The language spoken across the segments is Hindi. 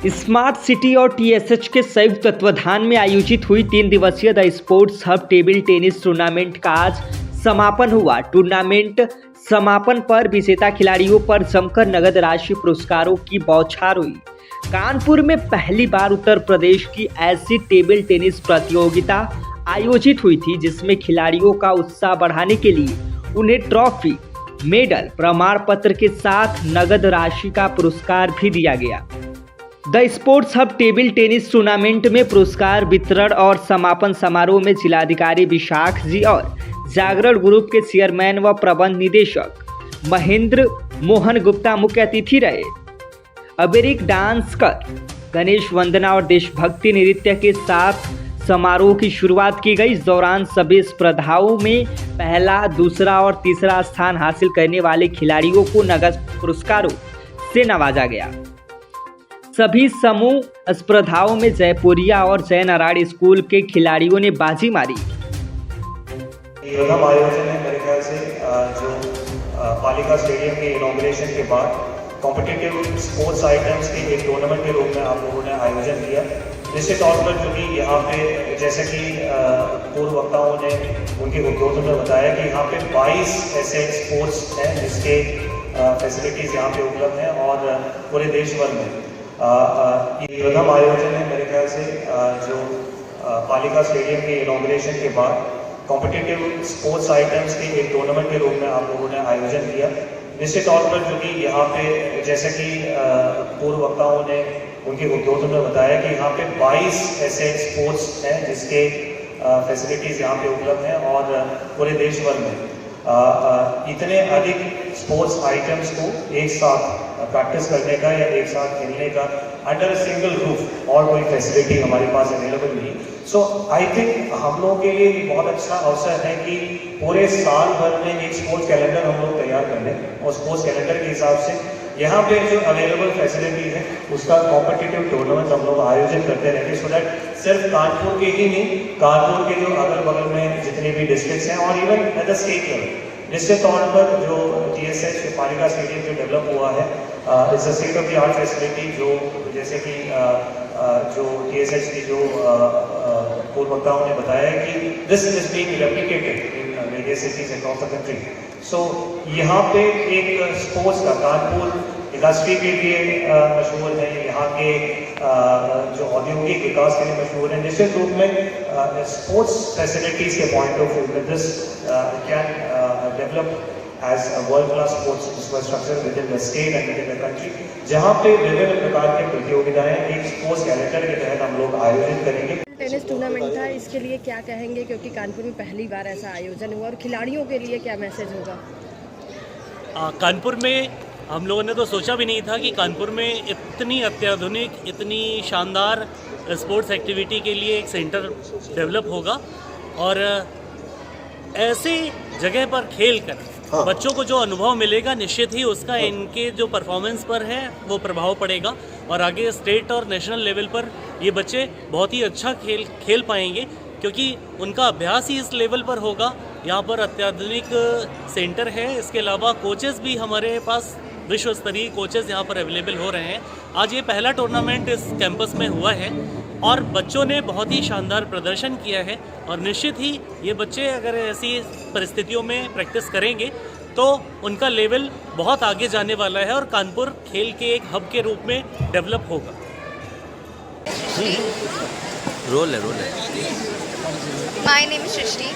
स्मार्ट सिटी और टीएसएच के संयुक्त तत्वाधान में आयोजित हुई 3 दिवसीय the sports hub table tennis tournament का आज समापन हुआ। टूर्नामेंट समापन पर विजेता खिलाड़ियों पर जमकर नगद राशि पुरस्कारों की बौछार हुई। कानपुर में पहली बार उत्तर प्रदेश की ऐसी टेबल टेनिस प्रतियोगिता आयोजित हुई थी, जिसमें खिलाड़ियों का उत्साह बढ़ाने के लिए उन्हें ट्रॉफी, मेडल, प्रमाण पत्र के साथ नगद राशि का पुरस्कार भी दिया गया। The sports hub table tennis tournament में पुरस्कार वितरण और समापन समारोह में जिलाधिकारी विशाख जी और जागरण ग्रुप के चेयरमैन व प्रबंध निदेशक महेंद्र मोहन गुप्ता मुख्य अतिथि रहे। अबेरिक डांस कर, गणेश वंदना और देशभक्ति नृत्य के साथ समारोह की शुरुआत की गई। इस दौरान सभी स्पर्धाओं में पहला, दूसरा और तीसरा स्थान हासिल करने वाले खिलाड़ियों को नगद पुरस्कारों से नवाजा गया। सभी समूह स्पर्धाओं में जयपुरिया और जय नारायण स्कूल के खिलाड़ियों ने बाजी मारी। योगम आयोजन है मेरे ख्याल से जो पालिका स्टेडियम के इनॉग्रेशन के बाद कॉम्पिटिटिव स्पोर्ट्स आइटम्स के एक टूर्नामेंट के रूप में आप लोगों ने आयोजन किया। निश्चित तौर पर जो कि यहाँ पे जैसे कि पूर्व वक्ताओं ने उनके उद्योगों में बताया कि यहाँ पे 22 ऐसे स्पोर्ट्स हैं जिसके फैसिलिटीज़ यहाँ पे उपलब्ध हैं और पूरे देश भर में ये योगम आयोजन है मेरे ख्याल से जो पालिका स्टेडियम के इनॉग्रेशन के बाद कॉम्पिटिटिव स्पोर्ट्स आइटम्स के एक टूर्नामेंट के रूप में आप लोगों ने आयोजन किया। निश्चित तौर पर जो कि यहाँ पे जैसे कि पूर्व वक्ताओं ने उनके उद्योगों में बताया कि यहाँ पे 22 ऐसे स्पोर्ट्स हैं जिसके फैसिलिटीज़ यहाँ पे उपलब्ध हैं और पूरे देश भर में इतने अधिक स्पोर्ट्स आइटम्स को एक साथ प्रैक्टिस करने का या एक साथ खेलने का अंडर सिंगल रूफ और कोई फैसिलिटी हमारे पास अवेलेबल नहीं। सो आई थिंक हम लोगों के लिए बहुत अच्छा अवसर है कि पूरे साल भर में एक स्पोर्ट्स कैलेंडर हम लोग तैयार कर लें और स्पोर्ट्स कैलेंडर के हिसाब से यहाँ पे जो अवेलेबल फैसिलिटीज है उसका कॉम्पिटिटिव टूर्नामेंट हम लोग आयोजन करते रहेंगे, सो दैट सिर्फ कानपुर के ही नहीं, कानपुर के जो अगल बगल में जितने भी डिस्ट्रिक्ट्स हैं और even at the state level निश्चित तौर पर जो टीएसएच पालिका स्टेडियम जो डेवलप हुआ है it's a state of the art facility, जो जैसे कि जो टीएसएच की जो पूर्व वक्ताओं ने बताया कि this is being replicated in various cities across the country. So यहाँ पे एक स्पोर्ट्स का कानपुर इंडस्ट्री के लिए मशहूर है, यहाँ के जो औद्योगिक विकास के लिए मशहूर है। निश्चित रूप में स्पोर्ट्स फैसिलिटीज के पॉइंट ऑफ व्यू में this can develop as a world class sports infrastructure within the state and within the country, जहाँ पे विभिन्न प्रकार के प्रतियोगिताएं एक स्पोर्ट्स कैलेंडर के तहत हम लोग आयोजित करेंगे। टेनिस टूर्नामेंट था, इसके लिए क्या कहेंगे, क्योंकि कानपुर में पहली बार ऐसा आयोजन हुआ और खिलाड़ियों के लिए क्या मैसेज होगा? कानपुर में हम लोगों ने तो सोचा भी नहीं था कि कानपुर में इतनी अत्याधुनिक, इतनी शानदार स्पोर्ट्स एक्टिविटी के लिए एक सेंटर डेवलप होगा और ऐसे जगह पर खेल कर बच्चों को जो अनुभव मिलेगा निश्चित ही उसका इनके जो परफॉर्मेंस पर है वो प्रभाव पड़ेगा और आगे स्टेट और नेशनल लेवल पर ये बच्चे बहुत ही अच्छा खेल पाएंगे, क्योंकि उनका अभ्यास ही इस लेवल पर होगा। यहाँ पर अत्याधुनिक सेंटर है, इसके अलावा कोचेस भी हमारे पास विश्व स्तरीय कोचेस यहाँ पर अवेलेबल हो रहे हैं। आज ये पहला टूर्नामेंट इस कैंपस में हुआ है और बच्चों ने बहुत ही शानदार प्रदर्शन किया है और निश्चित ही ये बच्चे अगर ऐसी परिस्थितियों में प्रैक्टिस करेंगे तो उनका लेवल बहुत आगे जाने वाला है और कानपुर खेल के एक हब के रूप में डेवलप होगा। रोल है माय नेम इज सृष्टि।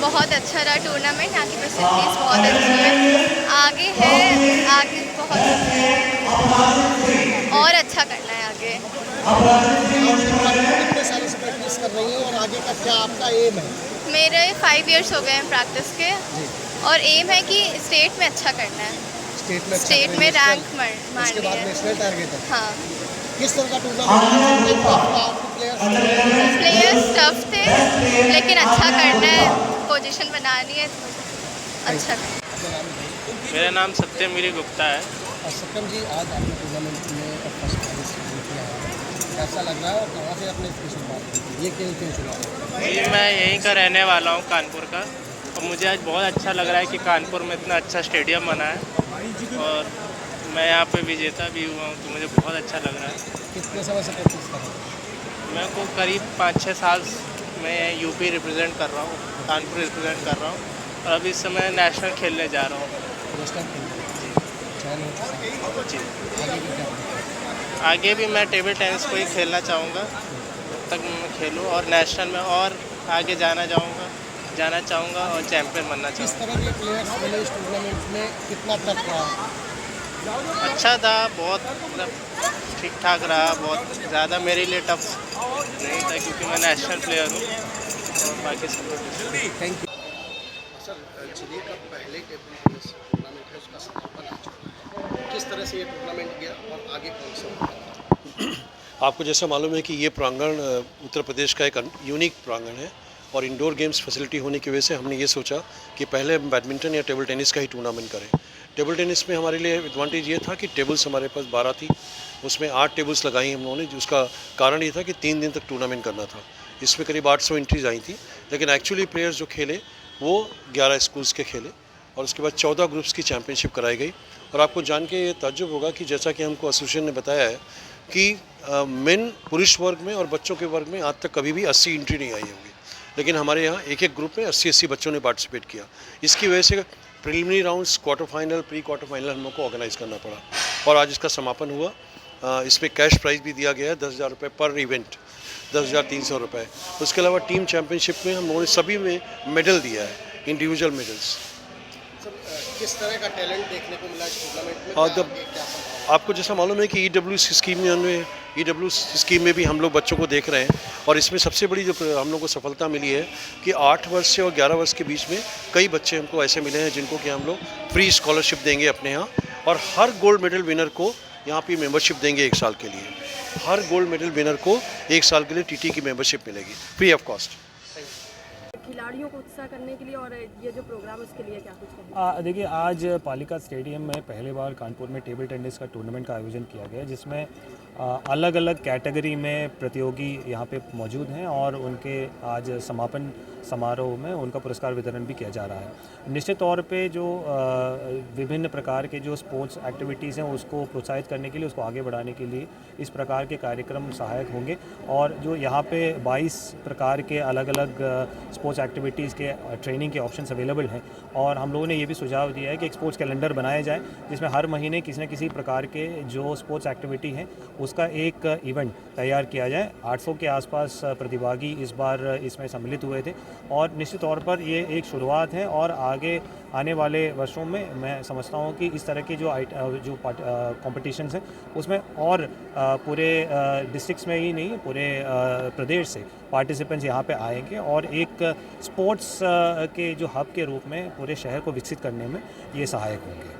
बहुत अच्छा रहा टूर्नामेंट, यहाँ की फैसिलिटीज बहुत अच्छी है, आगे बहुत और अच्छा करना है आगे। कितने सालों से प्रैक्टिस कर रही हैं और आगे का क्या आपका एम है? मेरे 5 इयर्स हो गए हैं प्रैक्टिस के और एम है कि स्टेट में अच्छा करना है, स्टेट में रैंक मारनी है। नेशनल टारगेट है। हाँ। किस तरह का टूर्नामेंट? प्लेयर्स टफ थे लेकिन अच्छा करना है, पोजीशन बनानी है, अच्छा करना। मेरा नाम सत्यम गुप्ता है। सत्यम जी, आज आपने टूर्नामेंट में फर्स्ट पार्टिसिपेट किया है, कैसा लग रहा है और कहाँ से आपने इसकी शुरुआत की? ये खेल क्यों चुना? जी, मैं यहीं का रहने वाला हूँ, कानपुर का, और मुझे आज बहुत अच्छा लग रहा है कि कानपुर में इतना अच्छा स्टेडियम बना है और मैं यहाँ पे विजेता भी हुआ हूँ, तो मुझे बहुत अच्छा लग रहा है। कितने समय से प्रैक्टिस कर रहे हैं? मैं को करीब 5-6 साल मैं यूपी रिप्रेजेंट कर रहा हूँ, कानपुर रिप्रेजेंट कर रहा हूँ और अभी इस समय नेशनल खेलने जा रहा हूँ। नेशनल खेल चयन हो चुका है। जी, आगे भी क्या होगा? आगे भी मैं टेबल टेनिस को ही खेलना चाहूँगा, तब तक मैं खेलूँ और नेशनल में और आगे जाना चाहूँगा और चैम्पियन बनना किस चाहूँगा। तरह के प्लेयर्स मिले इस टूर्नामेंट में? कितना टफ रहा? अच्छा था, बहुत मतलब ठीक ठाक रहा, बहुत ज़्यादा मेरे लिए टफ नहीं था क्योंकि मैं नेशनल प्लेयर हूँ और बाकी सब थैंक यू सर। जिले का पहले टेबल टेनिस टूर्नामेंट है, उसका समापन आ चुका है। किस तरह से ये टूर्नामेंट गया और आगे कौन सा होगा? आपको जैसा मालूम है कि ये प्रांगण उत्तर प्रदेश का एक यूनिक प्रांगण है और इंडोर गेम्स फैसिलिटी होने की वजह से हमने ये सोचा कि पहले हम बैडमिंटन या टेबल टेनिस का ही टूर्नामेंट करें। टेबल टेनिस में हमारे लिए एडवांटेज ये था कि टेबल्स हमारे पास 12 थी, उसमें 8 टेबल्स लगाई हम लोगों ने, जिसका कारण ये था कि 3 दिन तक टूर्नामेंट करना था। इसमें करीब 800 एंट्रीज आई थी, लेकिन एक्चुअली प्लेयर्स जो खेले वो 11 स्कूल्स के खेले और उसके बाद 14 ग्रुप्स की चैम्पियनशिप कराई गई। और आपको जान के ये ताज्जुब होगा कि जैसा कि हमको एसोसिएशन ने बताया है कि मेन पुरुष वर्ग में और बच्चों के वर्ग में आज तक कभी भी 80 एंट्री नहीं आई होगी, लेकिन हमारे यहाँ एक एक ग्रुप में 80-80 बच्चों ने पार्टिसिपेट किया। इसकी वजह से preliminary rounds, quarter final, pre quarter final हम लोग को ऑर्गेनाइज करना पड़ा और आज इसका समापन हुआ। इसमें कैश प्राइज़ भी दिया गया है 10,000 रुपये पर इवेंट, 10,300 रुपये। उसके अलावा टीम चैम्पियनशिप में हम लोगों ने सभी में मेडल दिया है, इंडिविजुअल मेडल्स। सर किस तरह का टैलेंट देखने को मिला इस टूर्नामेंट में? और क्या संभावना? आपको जैसा मालूम है कि ईडब्ल्यू स्कीम में भी हम लोग बच्चों को देख रहे हैं और इसमें सबसे बड़ी जो हम लोग को सफलता मिली है कि 8 वर्ष से और 11 वर्ष के बीच में कई बच्चे हमको ऐसे मिले हैं जिनको कि हम लोग फ्री स्कॉलरशिप देंगे अपने यहाँ और हर गोल्ड मेडल विनर को यहाँ पे मेंबरशिप देंगे 1 साल के लिए। हर गोल्ड मेडल विनर को 1 साल के लिए टीटी की मेंबरशिप मिलेगी फ्री ऑफ कॉस्ट। खिलाड़ियों को उत्साह करने के लिए और ये जो प्रोग्राम उसके लिए क्या कुछ कहेंगे? देखिए, आज पालिका स्टेडियम में पहली बार कानपुर में टेबल टेनिस का टूर्नामेंट का आयोजन किया गया, जिसमें अलग अलग कैटेगरी में प्रतियोगी यहाँ पे मौजूद हैं और उनके आज समापन समारोह में उनका पुरस्कार वितरण भी किया जा रहा है। निश्चित तौर पे जो विभिन्न प्रकार के जो स्पोर्ट्स एक्टिविटीज़ हैं उसको प्रोत्साहित करने के लिए, उसको आगे बढ़ाने के लिए इस प्रकार के कार्यक्रम सहायक होंगे और जो यहाँ पे 22 प्रकार के अलग अलग स्पोर्ट्स एक्टिविटीज़ के ट्रेनिंग के ऑप्शंस अवेलेबल हैं और हम लोगों ने ये भी सुझाव दिया है कि एक स्पोर्ट्स कैलेंडर बनाया जाए जिसमें हर महीने किसी न किसी प्रकार के जो स्पोर्ट्स एक्टिविटी हैं उसका एक इवेंट तैयार किया जाए। 800 के आसपास प्रतिभागी इस बार इसमें सम्मिलित हुए थे और निश्चित तौर पर ये एक शुरुआत है और आगे आने वाले वर्षों में मैं समझता हूँ कि इस तरह के जो कॉम्पिटिशन्स हैं उसमें और पूरे डिस्ट्रिक्ट्स में ही नहीं, पूरे प्रदेश से पार्टिसिपेंट्स यहाँ पे आएंगे और एक स्पोर्ट्स के जो हब के रूप में पूरे शहर को विकसित करने में ये सहायक होंगे।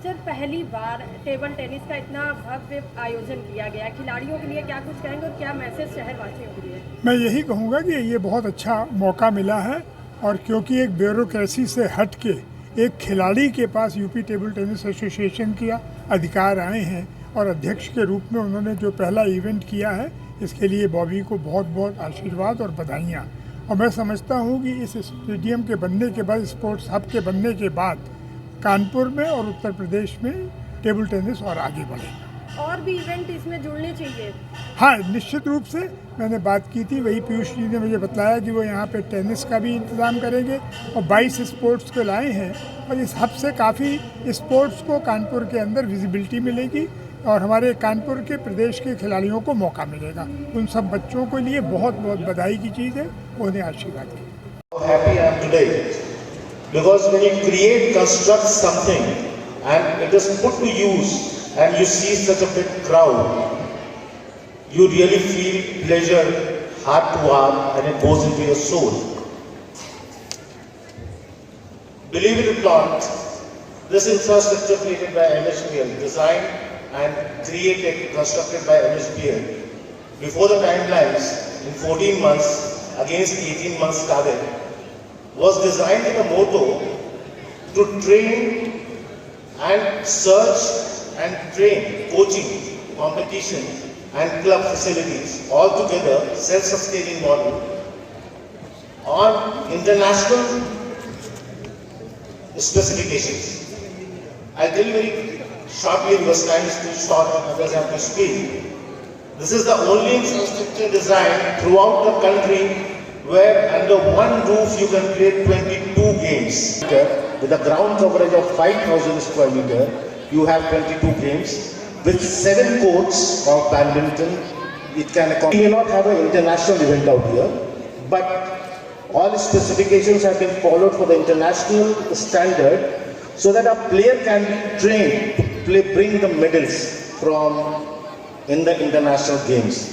सर, पहली बार टेबल टेनिस का इतना भव्य आयोजन किया गया, खिलाड़ियों के लिए क्या कुछ कहेंगे और क्या मैसेज शहरवासियों के लिए? मैं यही कहूँगा कि ये बहुत अच्छा मौका मिला है और क्योंकि एक ब्यूरोक्रेसी से हट के एक खिलाड़ी के पास यूपी टेबल टेनिस एसोसिएशन के अधिकार आए हैं और अध्यक्ष के रूप में उन्होंने जो पहला इवेंट किया है, इसके लिए बॉबी को बहुत बहुत आशीर्वाद और बधाइयाँ। और मैं समझता हूँ कि इस स्टेडियम के बनने के बाद, स्पोर्ट्स हब के बनने के बाद कानपुर में और उत्तर प्रदेश में टेबल टेनिस और आगे बढ़ेगा। और भी इवेंट इसमें जुड़ने चाहिए? हाँ, निश्चित रूप से मैंने बात की थी, वही पीयूष जी ने मुझे बताया कि वो यहाँ पे टेनिस का भी इंतज़ाम करेंगे और 22 स्पोर्ट्स को लाए हैं और इस हब से काफ़ी स्पोर्ट्स को कानपुर के अंदर विजिबिलिटी मिलेगी और हमारे कानपुर के प्रदेश के खिलाड़ियों को मौका मिलेगा। उन सब बच्चों के लिए बहुत बहुत बधाई की चीज़ है, उन्हें आशीर्वाद की। Because when you construct something and it is put to use and you see such a big crowd, you really feel pleasure heart to heart and it goes into your soul. Believe it or not, this infrastructure created by MHPL, designed and created, constructed by MHPL, before the timelines in 14 months against the 18 months target, was designed with a motto to train and search and train, coaching, competition and club facilities, all together self-sustaining model on international specifications. I'll tell you very shortly because time is too short and others have to speak. This is the only infrastructure design throughout the country where under one roof you can play 22 games. With a ground coverage of 5,000 square meter, you have 22 games. With 7 courts of badminton, it can accommodate. We may not have an international event out here, but all specifications have been followed for the international standard so that a player can be trained to bring the medals from in the international games.